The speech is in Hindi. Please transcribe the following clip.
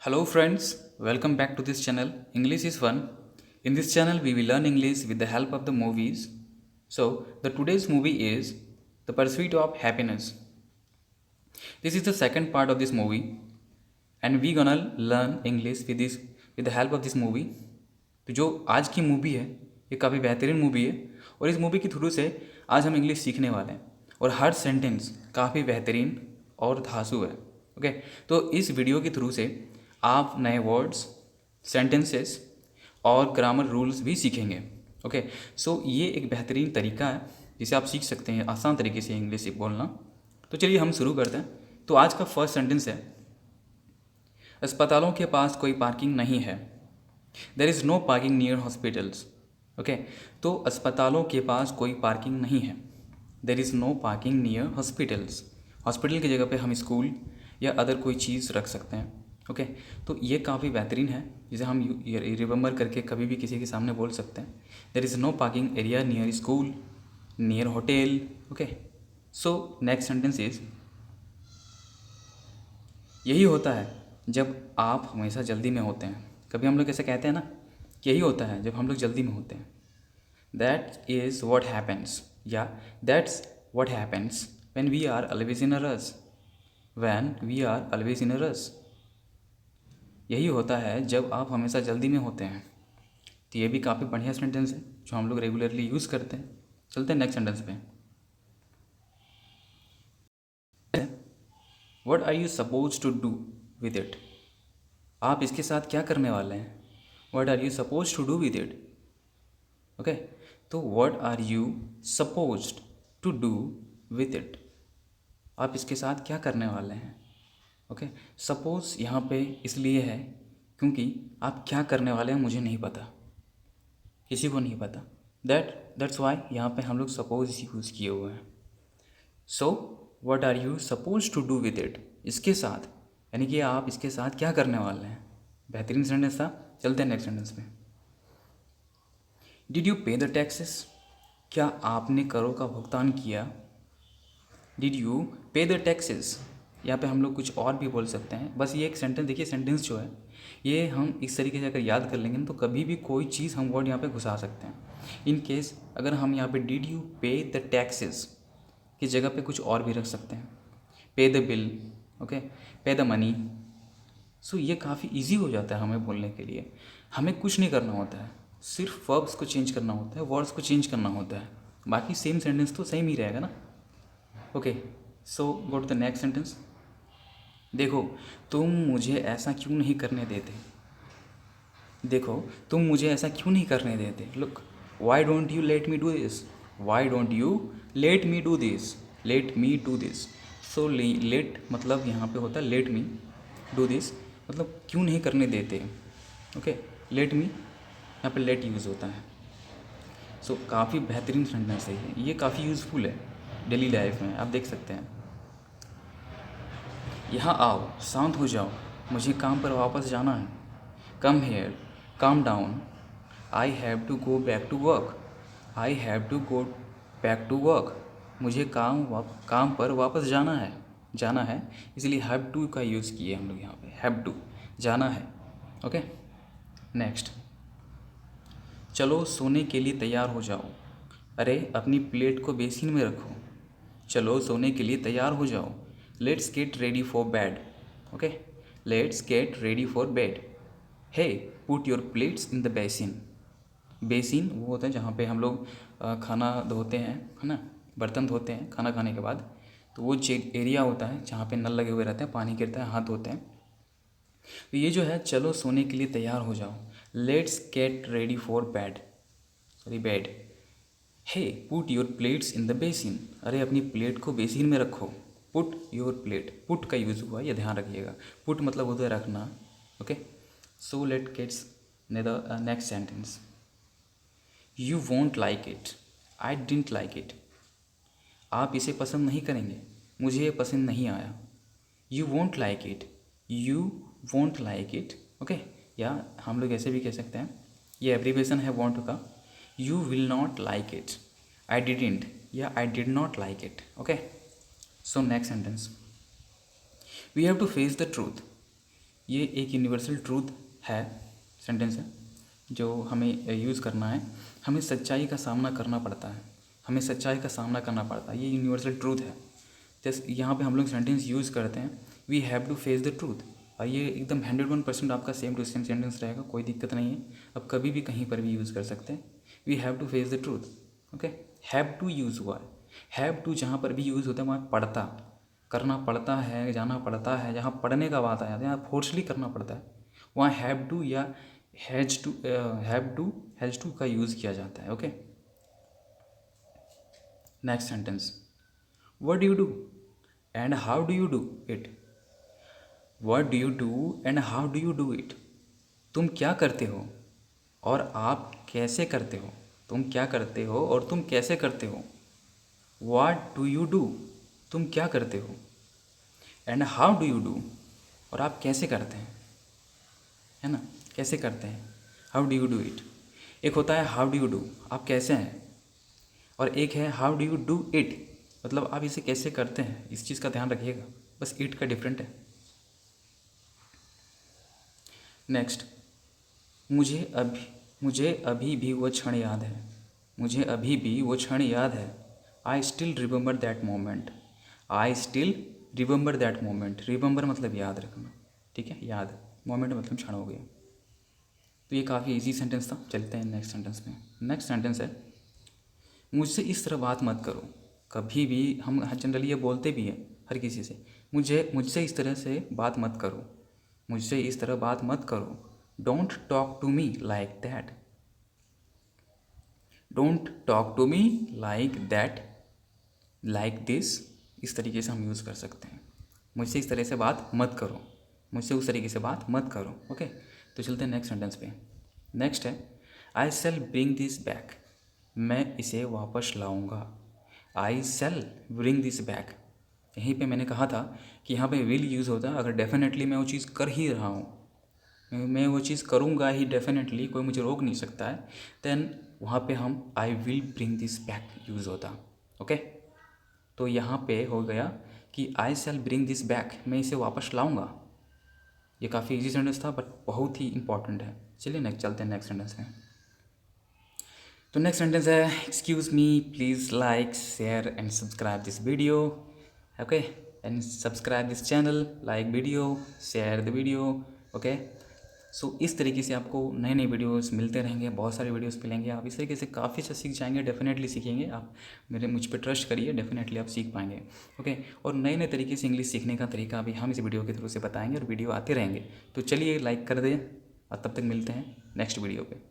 Hello friends, welcome back to this channel. English is fun. In this channel we will learn English with the help of the movies. So, the today's movie is The Pursuit of Happiness. This is the second part of this movie and we gonna learn English with the help of this movie. तो जो आज की मूवी है ये काफ़ी बेहतरीन मूवी है और इस मूवी के थ्रू से आज हम इंग्लिश सीखने वाले हैं और हर सेंटेंस काफ़ी बेहतरीन और धांसू है। ओके, तो इस वीडियो के थ्रू से आप नए वर्ड्स, सेंटेंसेस और ग्रामर रूल्स भी सीखेंगे। ओके, सो ये एक बेहतरीन तरीका है जिसे आप सीख सकते हैं आसान तरीके से इंग्लिश बोलना। तो चलिए हम शुरू करते हैं। तो आज का फर्स्ट सेंटेंस है, अस्पतालों के पास कोई पार्किंग नहीं है। There is no parking near hospitals. Okay, तो अस्पतालों के पास कोई पार्किंग नहीं है। There is no parking near hospitals. Hospital की जगह पे हम स्कूल या अदर कोई चीज़ रख सकते हैं। ओके, तो ये काफ़ी बेहतरीन है जिसे हम रिमेंबर करके कभी भी किसी के सामने बोल सकते हैं। There is no parking area near school, near hotel. Okay, so next sentence is, यही होता है जब आप हमेशा जल्दी में होते हैं। कभी हम लोग ऐसे कहते हैं ना, यही होता है जब हम लोग जल्दी में होते हैं। दैट इज़ वॉट हैपन्स या that's what happens when we are always in a rush. When we are always in a rush, यही होता है जब आप हमेशा जल्दी में होते हैं। तो ये भी काफ़ी बढ़िया सेंटेंस है जो हम लोग रेगुलरली यूज़ करते हैं। चलते हैं नेक्स्ट सेंटेंस पे। What are you suppose to do with it. आप इसके साथ क्या करने वाले हैं। What are you suppose to do with it. Okay, तो what are you suppose to do with it, आप इसके साथ क्या करने वाले हैं। ओके, सपोज यहाँ पे इसलिए है क्योंकि आप क्या करने वाले हैं मुझे नहीं पता, किसी को नहीं पता। दैट्स वाई यहाँ पे हम लोग सपोज यूज़ किए हुए हैं। So what are you suppose to do with it, इसके साथ, यानी कि आप इसके साथ क्या करने वाले हैं। बेहतरीन सेंटेंस था। चलते हैं नेक्स्ट सेंटेंस पे। डिड यू पे द टैक्सेस, क्या आपने करों का भुगतान किया। डिड यू पे द टैक्सेस, यहाँ पे हम लोग कुछ और भी बोल सकते हैं। बस ये एक सेंटेंस देखिए, सेंटेंस जो है ये हम इस तरीके से अगर याद कर लेंगे ना तो कभी भी कोई चीज़ हम वर्ड यहाँ पे घुसा सकते हैं। इन केस अगर हम यहाँ पे डिड यू पे द टैक्सेस की जगह पे कुछ और भी रख सकते हैं, पे द बिल। ओके, पे द मनी। सो ये काफ़ी ईजी हो जाता है हमें बोलने के लिए। हमें कुछ नहीं करना होता है, सिर्फ वर्ब्स को चेंज करना होता है, वर्ड्स को चेंज करना होता है, बाकी सेम सेंटेंस तो सेम ही रहेगा ना। Okay, so go to the next sentence. देखो तुम मुझे ऐसा क्यों नहीं करने देते। देखो तुम मुझे ऐसा क्यों नहीं करने देते। Look, why don't you let me do this. Why don't you let me do this. Let me do this. So let मतलब यहाँ पे होता है लेट मी, डू दिस मतलब क्यों नहीं करने देते। ओके, लेट मी यहाँ पे लेट यूज़ होता है। सो काफ़ी बेहतरीन सेंटेंस है ये काफ़ी यूज़फुल है डेली लाइफ में, आप देख सकते हैं। यहाँ आओ, शांत हो जाओ, मुझे काम पर वापस जाना है। Come here, calm down, I have to go back to work. I have to go back to work, मुझे काम पर वापस जाना है, इसलिए हैव टू का यूज़ किए हम लोग यहाँ पे। हैव टू, जाना है। Okay, next. चलो सोने के लिए तैयार हो जाओ। अरे अपनी प्लेट को बेसिन में रखो। चलो सोने के लिए तैयार हो जाओ। Let's get ready for bed. Okay, let's get ready for bed. Hey put your plates in the basin. Basin वो होता है जहाँ पे हम लोग खाना धोते हैं, है ना, बर्तन धोते हैं खाना खाने के बाद। तो वो एरिया होता है जहाँ पे नल लगे हुए रहते हैं, पानी गिरता है, हाथ धोते हैं। तो ये जो है चलो सोने के लिए तैयार हो जाओ, let's get ready for bed, sorry bed. Hey put your plates in the basin, अरे अपनी प्लेट को बेसिन में रखो। पुट योर प्लेट, पुट का यूज़ हुआ, ये ध्यान रखिएगा। पुट मतलब होता है रखना। Okay, so let gets next sentence. You won't like it, I didn't like it. आप इसे पसंद नहीं करेंगे, मुझे ये पसंद नहीं आया। You won't like it, you won't like it. Okay, या हम लोग ऐसे भी कह सकते हैं, ये एब्रीवेशन है वॉन्ट का। You will not like it, I didn't या I did not like it. Okay, so next sentence. We have to face the truth, ये एक यूनिवर्सल ट्रूथ है, सेंटेंस है जो हमें यूज़ करना है। हमें सच्चाई का सामना करना पड़ता है, हमें सच्चाई का सामना करना पड़ता है, ये यूनिवर्सल ट्रूथ है। जैसे यहाँ पे हम लोग सेंटेंस यूज़ करते हैं, we have to face the truth, और ये एकदम 101% आपका सेम टू सेम सेंटेंस रहेगा, कोई दिक्कत नहीं है। अब कभी भी कहीं पर भी यूज़ कर सकते हैं, we have to face the truth. Okay, have to use हुआ है, हैव टू जहाँ पर भी यूज़ होता है वहाँ पढ़ता, करना पड़ता है, जाना पड़ता है, जहाँ पढ़ने का बात आया जहाँ फोर्सली करना पड़ता है वहाँ हैव टू या हैज़ टू का यूज़ किया जाता है। Okay, next sentence, what do you do and how do you do it. What do you do and how do you do it. तुम क्या करते हो और आप कैसे करते हो। तुम क्या करते हो और तुम कैसे करते हो। व्हाट डू यू डू, तुम क्या करते हो, and how do you do, और आप कैसे करते हैं, है ना, कैसे करते हैं, how do you do it. एक होता है हाउ डू यू डू, आप कैसे हैं, और एक है how do you do it, मतलब आप इसे कैसे करते हैं। इस चीज़ का ध्यान रखिएगा, बस इट का डिफरेंट है। नेक्स्ट, मुझे अभी भी वो क्षण याद है। मुझे अभी भी वो क्षण याद है। I still remember that moment. I still remember that moment. Remember मतलब याद रखना, ठीक है, याद। मोमेंट मतलब क्षण हो गया। तो ये काफ़ी इजी सेंटेंस था। चलते हैं नेक्स्ट सेंटेंस में। नेक्स्ट सेंटेंस है, मुझसे इस तरह बात मत करो। कभी भी हम जनरली ये बोलते भी हैं हर किसी से, मुझसे इस तरह से बात मत करो। मुझसे इस तरह बात मत करो। Don't talk to me like that. Don't talk to me like that, like this, इस तरीके से हम यूज़ कर सकते हैं। मुझसे इस तरह से बात मत करो, मुझसे उस तरीके से बात मत करो। ओके, तो चलते हैं नेक्स्ट सेंटेंस पे। नेक्स्ट है, आई सेल ब्रिंग दिस बैक। मैं इसे वापस लाऊंगा। आई सेल ब्रिंग दिस बैक। यहीं पे मैंने कहा था कि यहाँ पे विल यूज़ होता है अगर डेफिनेटली मैं वो चीज़ कर ही रहा हूँ, मैं वो चीज़ करूँगा ही डेफिनेटली, कोई मुझे रोक नहीं सकता है, देन वहाँ पे हम I will bring this back use होता। ओके, तो यहाँ पे हो गया कि आई शैल ब्रिंग दिस बैक, मैं इसे वापस लाऊंगा। ये काफ़ी इजी सेंटेंस था बट बहुत ही इंपॉर्टेंट है। चलिए नेक्स्ट चलते हैं नेक्स्ट सेंटेंस में। तो नेक्स्ट सेंटेंस है, excuse me please like share and subscribe this video. Okay, and subscribe this channel, like video, share the video. Okay, so इस तरीके से आपको नए नए वीडियोस मिलते रहेंगे, बहुत सारे वीडियोस मिलेंगे। आप इस तरीके से काफ़ी अच्छा सीख जाएंगे, डेफिनेटली सीखेंगे आप। मुझ पर ट्रस्ट करिए, डेफिनेटली आप सीख पाएंगे। ओके, और नए नए तरीके से इंग्लिश सीखने का तरीका भी हम इस वीडियो के थ्रू से बताएंगे और वीडियो आते रहेंगे। तो चलिए लाइक कर दें और तब तक मिलते हैं नेक्स्ट वीडियो पे।